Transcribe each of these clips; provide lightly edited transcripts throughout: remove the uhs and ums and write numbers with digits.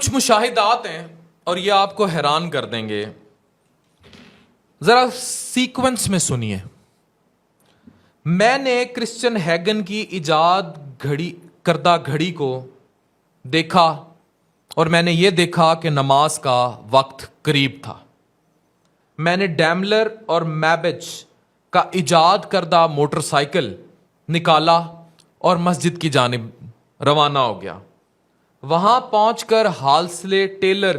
کچھ مشاہدات ہیں اور یہ آپ کو حیران کر دیں گے. ذرا سیکوینس میں سنیے. میں نے کرسچن ہیگن کی ایجاد کردہ گھڑی کو دیکھا اور میں نے یہ دیکھا کہ نماز کا وقت قریب تھا. میں نے ڈیملر اور میبج کا ایجاد کردہ موٹر سائیکل نکالا اور مسجد کی جانب روانہ ہو گیا. وہاں پہنچ کر ہالسلے ٹیلر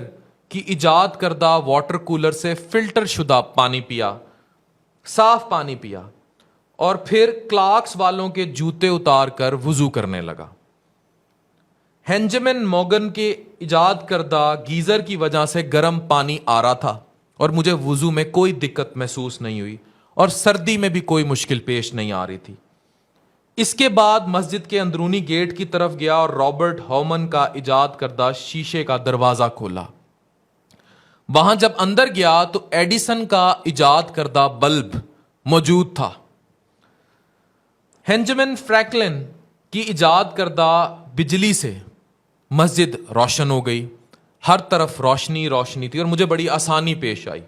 کی ایجاد کردہ واٹر کولر سے فلٹر شدہ پانی پیا، صاف پانی پیا، اور پھر کلارکس والوں کے جوتے اتار کر وضو کرنے لگا. ہینجمن موگن کے ایجاد کردہ گیزر کی وجہ سے گرم پانی آ رہا تھا اور مجھے وضو میں کوئی دقت محسوس نہیں ہوئی اور سردی میں بھی کوئی مشکل پیش نہیں آ رہی تھی. اس کے بعد مسجد کے اندرونی گیٹ کی طرف گیا اور رابرٹ ہومن کا ایجاد کردہ شیشے کا دروازہ کھولا. وہاں جب اندر گیا تو ایڈیسن کا ایجاد کردہ بلب موجود تھا. ہینجمن فرینکلن کی ایجاد کردہ بجلی سے مسجد روشن ہو گئی. ہر طرف روشنی روشنی تھی اور مجھے بڑی آسانی پیش آئی.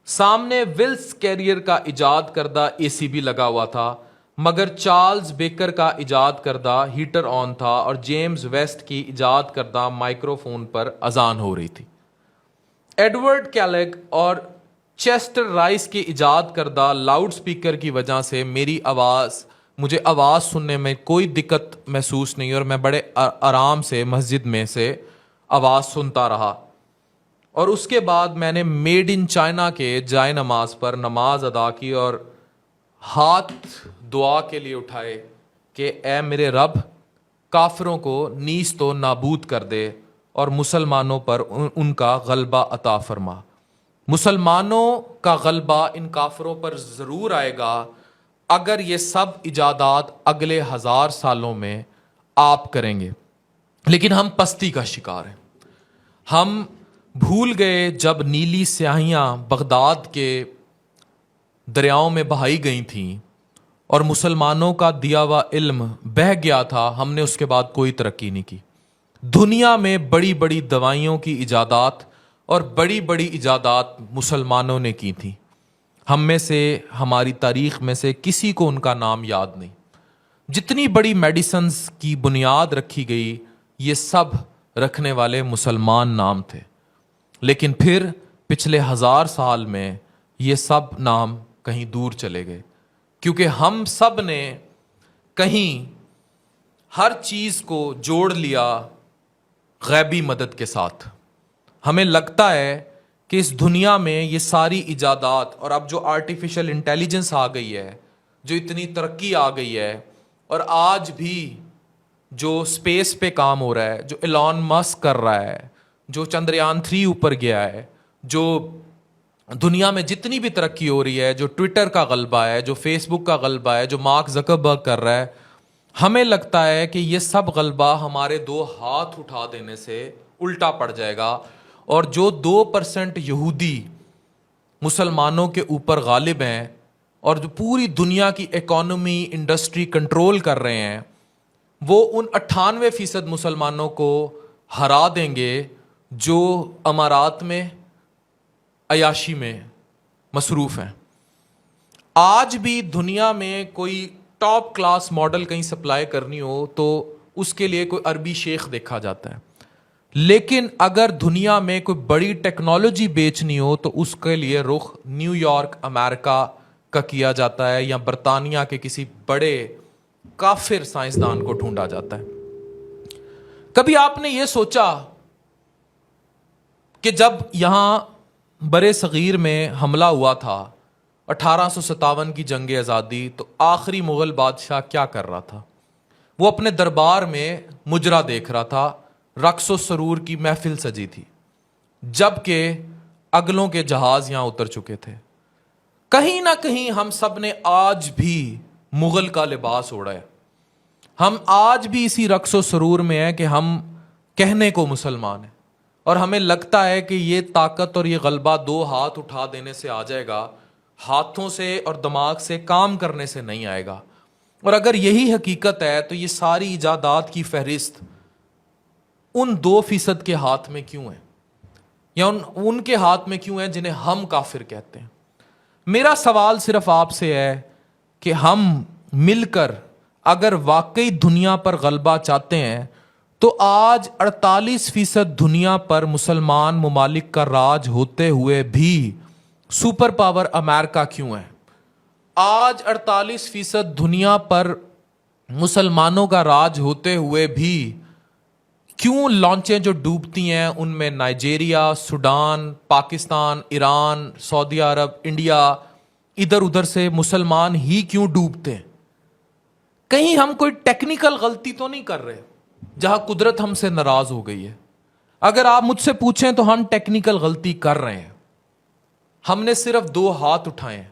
سامنے ولس کیریئر کا ایجاد کردہ اے سی بھی لگا ہوا تھا، مگر چارلز بیکر کا ایجاد کردہ ہیٹر آن تھا اور جیمز ویسٹ کی ایجاد کردہ مائکرو فون پر اذان ہو رہی تھی. ایڈورڈ کیلگ اور چیسٹر رائس کی ایجاد کردہ لاؤڈ سپیکر کی وجہ سے مجھے آواز سننے میں کوئی دقت محسوس نہیں اور میں بڑے آرام سے مسجد میں سے آواز سنتا رہا. اور اس کے بعد میں نے میڈ ان چائنا کے جائے نماز پر نماز ادا کی اور ہاتھ دعا کے لیے اٹھائے کہ اے میرے رب، کافروں کو نیست و نابود کر دے اور مسلمانوں پر ان کا غلبہ عطا فرما. مسلمانوں کا غلبہ ان کافروں پر ضرور آئے گا اگر یہ سب ایجادات اگلے 1000 سالوں میں آپ کریں گے. لیکن ہم پستی کا شکار ہیں. ہم بھول گئے جب نیلی سیاہیاں بغداد کے دریاؤں میں بہائی گئی تھیں اور مسلمانوں کا دیا ہوا علم بہہ گیا تھا، ہم نے اس کے بعد کوئی ترقی نہیں کی. دنیا میں بڑی بڑی دوائیوں کی ایجادات اور بڑی بڑی ایجادات مسلمانوں نے کی تھیں. ہم میں سے، ہماری تاریخ میں سے کسی کو ان کا نام یاد نہیں. جتنی بڑی میڈیسنز کی بنیاد رکھی گئی، یہ سب رکھنے والے مسلمان نام تھے. لیکن پھر پچھلے 1000 سال میں یہ سب نام کہیں دور چلے گئے، کیونکہ ہم سب نے کہیں ہر چیز کو جوڑ لیا غیبی مدد کے ساتھ. ہمیں لگتا ہے کہ اس دنیا میں یہ ساری ایجادات، اور اب جو آرٹیفیشل انٹیلیجنس آ گئی ہے، جو اتنی ترقی آ گئی ہے، اور آج بھی جو اسپیس پہ کام ہو رہا ہے، جو ایلون مسک کر رہا ہے، جو چندریان 3 اوپر گیا ہے، جو دنیا میں جتنی بھی ترقی ہو رہی ہے، جو ٹویٹر کا غلبہ ہے، جو فیس بک کا غلبہ ہے، جو مارک زکربرگ کر رہا ہے، ہمیں لگتا ہے کہ یہ سب غلبہ ہمارے 2 ہاتھ اٹھا دینے سے الٹا پڑ جائے گا، اور جو 2% یہودی مسلمانوں کے اوپر غالب ہیں اور جو پوری دنیا کی اکانومی انڈسٹری کنٹرول کر رہے ہیں، وہ ان 98% مسلمانوں کو ہرا دیں گے جو امارات میں عیاشی میں مصروف ہیں. آج بھی دنیا میں کوئی ٹاپ کلاس ماڈل کہیں سپلائی کرنی ہو تو اس کے لیے کوئی عربی شیخ دیکھا جاتا ہے. لیکن اگر دنیا میں کوئی بڑی ٹیکنالوجی بیچنی ہو تو اس کے لیے رخ نیو یارک امریکہ کا کیا جاتا ہے، یا برطانیہ کے کسی بڑے کافر سائنسدان کو ڈھونڈا جاتا ہے. کبھی آپ نے یہ سوچا کہ جب یہاں برے صغیر میں حملہ ہوا تھا 1857 کی جنگ آزادی، تو آخری مغل بادشاہ کیا کر رہا تھا؟ وہ اپنے دربار میں مجرا دیکھ رہا تھا، رقص و سرور کی محفل سجی تھی، جبکہ اگلوں کے جہاز یہاں اتر چکے تھے. کہیں نہ کہیں ہم سب نے آج بھی مغل کا لباس اوڑھا ہے. ہم آج بھی اسی رقص و سرور میں ہیں کہ ہم کہنے کو مسلمان ہیں، اور ہمیں لگتا ہے کہ یہ طاقت اور یہ غلبہ 2 ہاتھ اٹھا دینے سے آ جائے گا، ہاتھوں سے اور دماغ سے کام کرنے سے نہیں آئے گا. اور اگر یہی حقیقت ہے تو یہ ساری ایجادات کی فہرست ان 2% کے ہاتھ میں کیوں ہیں, یا ان کے ہاتھ میں کیوں ہیں جنہیں ہم کافر کہتے ہیں. میرا سوال صرف آپ سے ہے کہ ہم مل کر اگر واقعی دنیا پر غلبہ چاہتے ہیں تو آج 48% دنیا پر مسلمان ممالک کا راج ہوتے ہوئے بھی سپر پاور امریکہ کیوں ہے؟ آج 48% دنیا پر مسلمانوں کا راج ہوتے ہوئے بھی کیوں لانچیں جو ڈوبتی ہیں ان میں نائجیریا، سوڈان، پاکستان، ایران، سعودی عرب، انڈیا، ادھر ادھر سے مسلمان ہی کیوں ڈوبتے ہیں؟ کہیں ہم کوئی ٹیکنیکل غلطی تو نہیں کر رہے جہاں قدرت ہم سے ناراض ہو گئی ہے؟ اگر آپ مجھ سے پوچھیں تو ہم ٹیکنیکل غلطی کر رہے ہیں. ہم نے صرف 2 ہاتھ اٹھائے ہیں.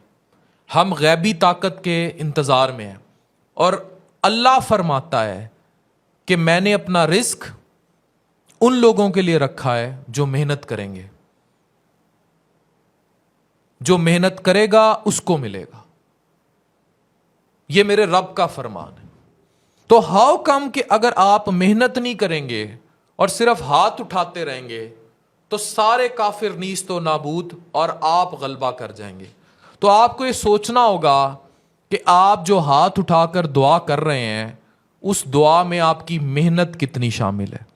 ہم غیبی طاقت کے انتظار میں ہیں, اور اللہ فرماتا ہے کہ میں نے اپنا رزق ان لوگوں کے لیے رکھا ہے جو محنت کریں گے. جو محنت کرے گا اس کو ملے گا. یہ میرے رب کا فرمان ہے. تو ہاؤ کم کہ اگر آپ محنت نہیں کریں گے اور صرف ہاتھ اٹھاتے رہیں گے تو سارے کافر نیست و نابود اور آپ غلبہ کر جائیں گے. تو آپ کو یہ سوچنا ہوگا کہ آپ جو ہاتھ اٹھا کر دعا کر رہے ہیں اس دعا میں آپ کی محنت کتنی شامل ہے.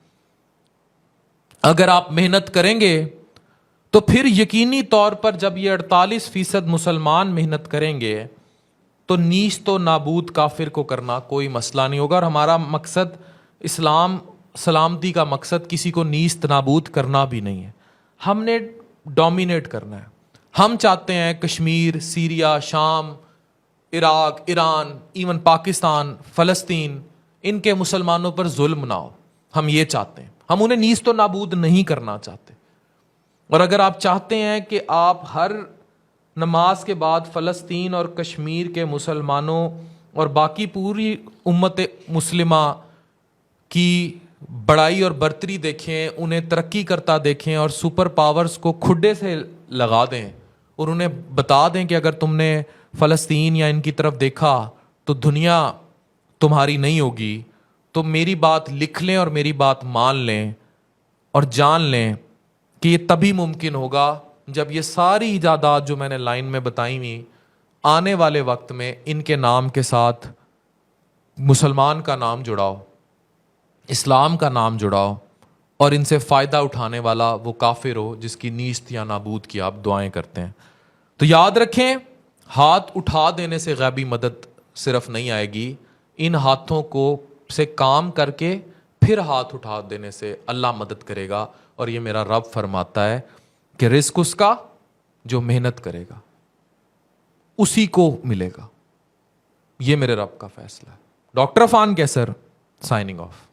اگر آپ محنت کریں گے تو پھر یقینی طور پر جب یہ 48% مسلمان محنت کریں گے تو نیست و نابود کافر کو کرنا کوئی مسئلہ نہیں ہوگا. اور ہمارا مقصد اسلام سلامتی کا مقصد کسی کو نیست نابود کرنا بھی نہیں ہے. ہم نے ڈومینیٹ کرنا ہے. ہم چاہتے ہیں کشمیر، سیریا، شام، عراق، ایران، ایون پاکستان، فلسطین، ان کے مسلمانوں پر ظلم نہ ہو. ہم یہ چاہتے ہیں. ہم انہیں نیست و نابود نہیں کرنا چاہتے. اور اگر آپ چاہتے ہیں کہ آپ ہر نماز کے بعد فلسطین اور کشمیر کے مسلمانوں اور باقی پوری امت مسلمہ کی بڑائی اور برتری دیکھیں، انہیں ترقی کرتا دیکھیں اور سپر پاورز کو کھڈے سے لگا دیں اور انہیں بتا دیں کہ اگر تم نے فلسطین یا ان کی طرف دیکھا تو دنیا تمہاری نہیں ہوگی، تو میری بات لکھ لیں اور میری بات مان لیں اور جان لیں کہ یہ تبھی ممکن ہوگا جب یہ ساری ایجادات جو میں نے لائن میں بتائی ہوئی آنے والے وقت میں ان کے نام کے ساتھ مسلمان کا نام جڑاؤ، اسلام کا نام جڑاؤ، اور ان سے فائدہ اٹھانے والا وہ کافر ہو جس کی نیست یا نابود کی آپ دعائیں کرتے ہیں. تو یاد رکھیں، ہاتھ اٹھا دینے سے غیبی مدد صرف نہیں آئے گی، ان ہاتھوں کو سے کام کر کے پھر ہاتھ اٹھا دینے سے اللہ مدد کرے گا. اور یہ میرا رب فرماتا ہے کہ رزق اس کا جو محنت کرے گا اسی کو ملے گا. یہ میرے رب کا فیصلہ ہے. ڈاکٹر عفان کیسر، سائننگ آف.